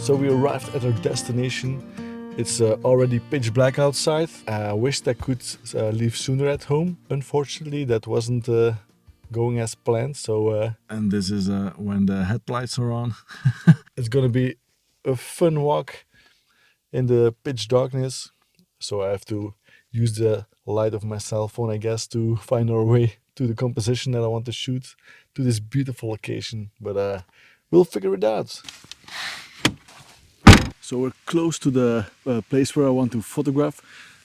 So we arrived at our destination. It's already pitch black outside. I wished I could leave sooner at home. Unfortunately, that wasn't going as planned. So and this is when the headlights are on. It's gonna be a fun walk in the pitch darkness. So I have to use the light of my cell phone, I guess, to find our way to the composition that I want to shoot to this beautiful location. But we'll figure it out. So we're close to the place where I want to photograph,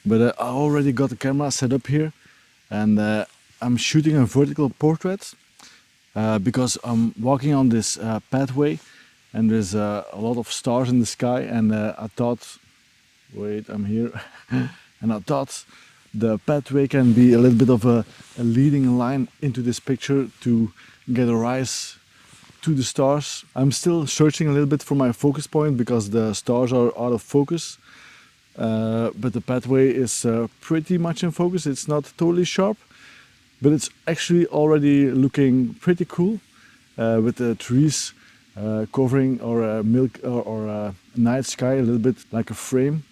but I already got the camera set up here, and I'm shooting a vertical portrait because I'm walking on this pathway, and there's a lot of stars in the sky, and I thought, wait, I'm here, and I thought the pathway can be a little bit of a leading line into this picture to get a rise to the stars. I'm still searching a little bit for my focus point because the stars are out of focus, but the pathway is pretty much in focus. It's not totally sharp, but it's actually already looking pretty cool with the trees covering our night sky a little bit like a frame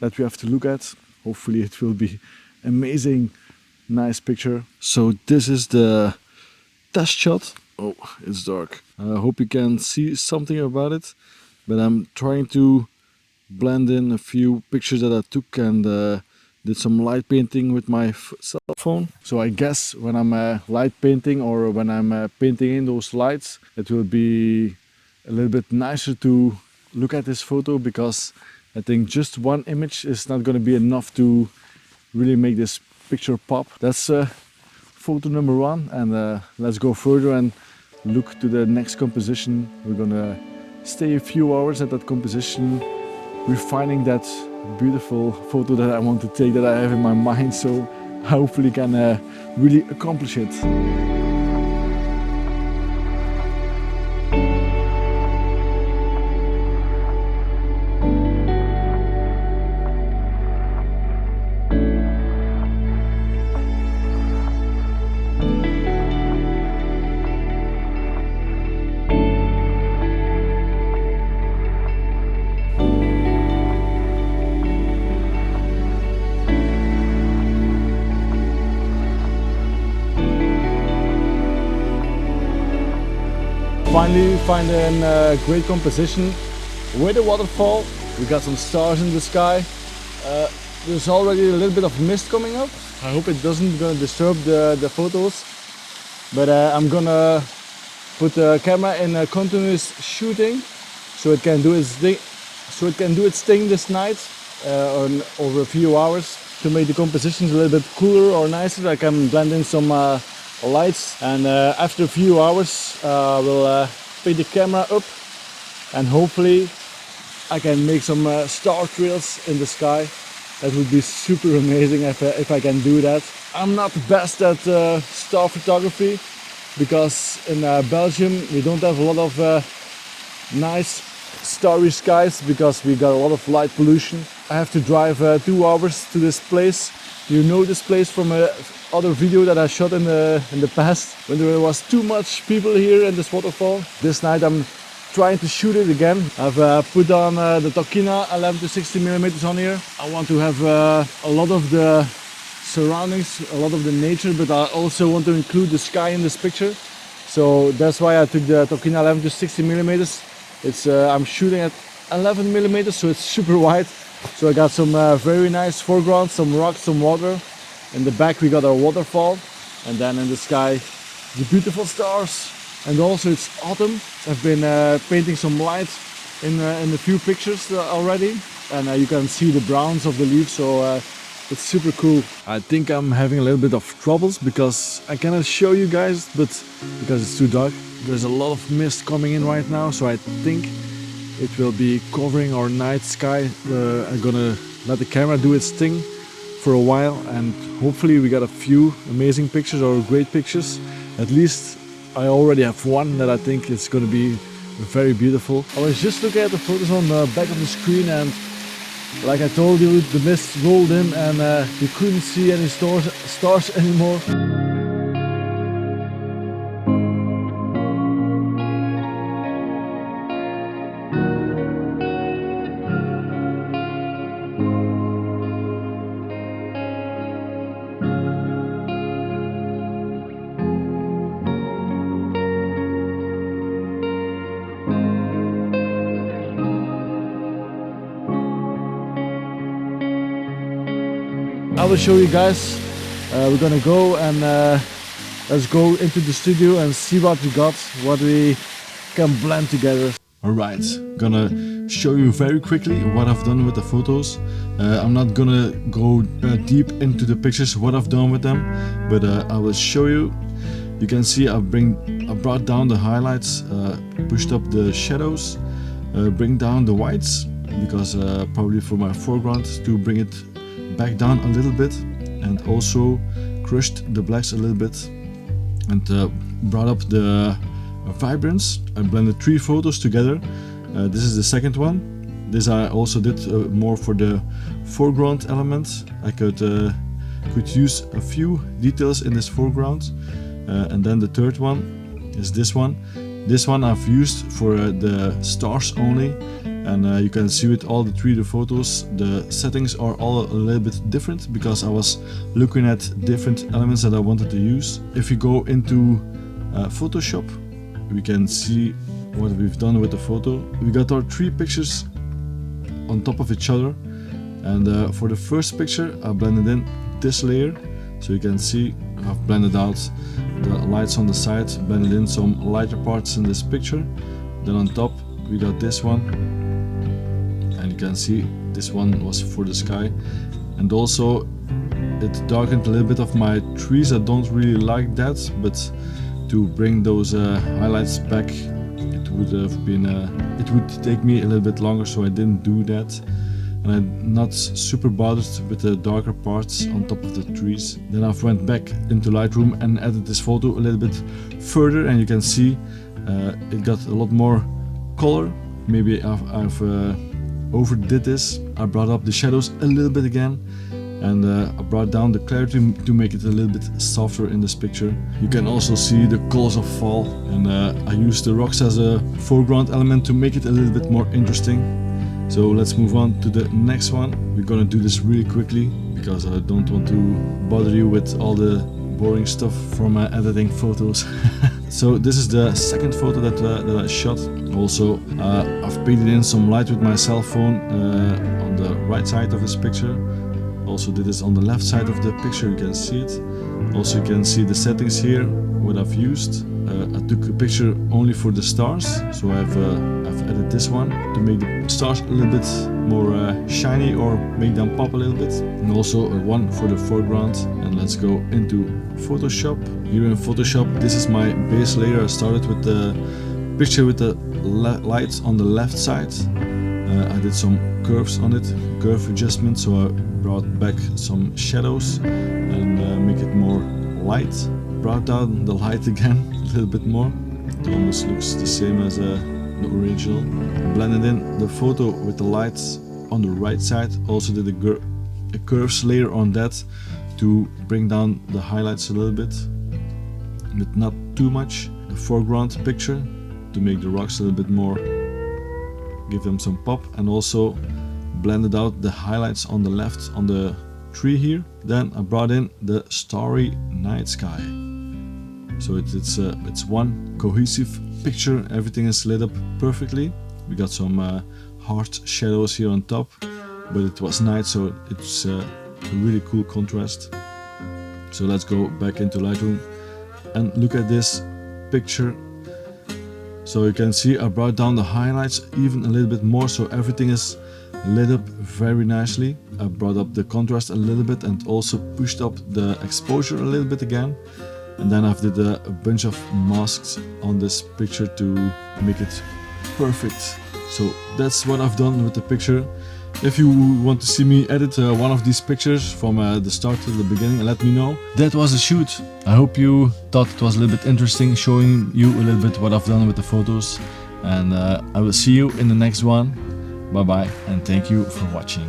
that we have to look at. Hopefully it will be amazing, nice picture. So this is the test shot. Oh, it's dark. I hope you can see something about it, but I'm trying to blend in a few pictures that I took and did some light painting with my cell phone. So I guess when I'm light painting or when I'm painting in those lights, it will be a little bit nicer to look at this photo, because I think just one image is not going to be enough to really make this picture pop. That's photo number one, and let's go further and look to the next composition. We're gonna stay a few hours at that composition, refining that beautiful photo that I want to take, that I have in my mind, so I hopefully can really accomplish it. Finally, we find a great composition with a waterfall. We got some stars in the sky. There's already a little bit of mist coming up. I hope it doesn't gonna disturb the photos. But I'm gonna put the camera in a continuous shooting, so it can do its thing. So it can do its thing this night, over a few hours, to make the compositions a little bit cooler or nicer. I can blend in some lights, and after a few hours we'll pick the camera up, and hopefully I can make some star trails in the sky. That would be super amazing if I can do that. I'm not the best at star photography, because in Belgium we don't have a lot of nice starry skies, because we got a lot of light pollution. I have to drive 2 hours to this place. You know this place from other video that I shot in the past, when there was too much people here in this waterfall. This night I'm trying to shoot it again. I've put on the Tokina 11 to 60mm on here. I want to have a lot of the surroundings, a lot of the nature, but I also want to include the sky in this picture. So that's why I took the Tokina 11 to 60mm. It's I'm shooting at 11mm, so it's super wide. So I got some very nice foreground, some rocks, some water. In the back we got our waterfall, and then in the sky the beautiful stars. And also it's autumn. I've been painting some light in a few pictures already, and you can see the browns of the leaves, so it's super cool. I think I'm having a little bit of troubles because I cannot show you guys, but because it's too dark. There's a lot of mist coming in right now, so I think it will be covering our night sky. I'm gonna let the camera do its thing for a while, and hopefully we got a few amazing pictures or great pictures. At least I already have one that I think is going to be very beautiful. I was just looking at the photos on the back of the screen, and like I told you, the mist rolled in and you couldn't see any stars anymore. I will show you guys. We're gonna go and let's go into the studio and see what we got, what we can blend together. Alright, gonna show you very quickly what I've done with the photos. I'm not gonna go deep into the pictures, what I've done with them, but I will show you. You can see I brought down the highlights, pushed up the shadows, bring down the whites, because probably for my foreground to bring it back down a little bit, and also crushed the blacks a little bit, and brought up the vibrance. I blended 3 photos together. This is the second one. This I also did more for the foreground element. I could use a few details in this foreground. And then the third one is this one. This one I've used for the stars only. And you can see with all the 3D photos, the settings are all a little bit different because I was looking at different elements that I wanted to use. If you go into Photoshop, we can see what we've done with the photo. We got our 3 pictures on top of each other, and for the first picture I blended in this layer, so you can see I've blended out the lights on the side, blended in some lighter parts in this picture. Then on top we got this one, and you can see this one was for the sky, and also it darkened a little bit of my trees. I don't really like that, but to bring those highlights back, it would take me a little bit longer, so I didn't do that. And I'm not super bothered with the darker parts on top of the trees. Then I went back into Lightroom and added this photo a little bit further, and you can see it got a lot more color. Maybe I've overdid this. I brought up the shadows a little bit again, and I brought down the clarity to make it a little bit softer in this picture. You can also see the colors of fall, and I used the rocks as a foreground element to make it a little bit more interesting. So let's move on to the next one. We're gonna do this really quickly because I don't want to bother you with all the boring stuff for my editing photos. So this is the second photo that I shot. Also I've painted in some light with my cell phone on the right side of this picture. Also did this on the left side of the picture, you can see it. Also you can see the settings here, what I've used. I took a picture only for the stars, so I've added this one to make the stars a little bit more shiny or make them pop a little bit. And also one for the foreground. And let's go into Photoshop. Here in Photoshop, this is my base layer. I started with the picture with the lights on the left side. I did some curves on it, curve adjustment, so I brought back some shadows and make it more light. Brought down the light again a little bit more. It almost looks the same as the original. Blended in the photo with the lights on the right side. Also did a curves layer on that to bring down the highlights a little bit, but not too much. The foreground picture to make the rocks a little bit more, give them some pop, and also blended out the highlights on the left on the tree here. Then I brought in the starry night sky. So it's one cohesive picture. Everything is lit up perfectly. We got some hard shadows here on top, but it was night, so it's a really cool contrast. So let's go back into Lightroom and look at this picture. So you can see I brought down the highlights even a little bit more, so everything is lit up very nicely. I brought up the contrast a little bit and also pushed up the exposure a little bit again. And then I've did a bunch of masks on this picture to make it perfect. So that's what I've done with the picture. If you want to see me edit one of these pictures from the start to the beginning, let me know. That was the shoot. I hope you thought it was a little bit interesting, showing you a little bit what I've done with the photos. And I will see you in the next one. Bye bye, and thank you for watching.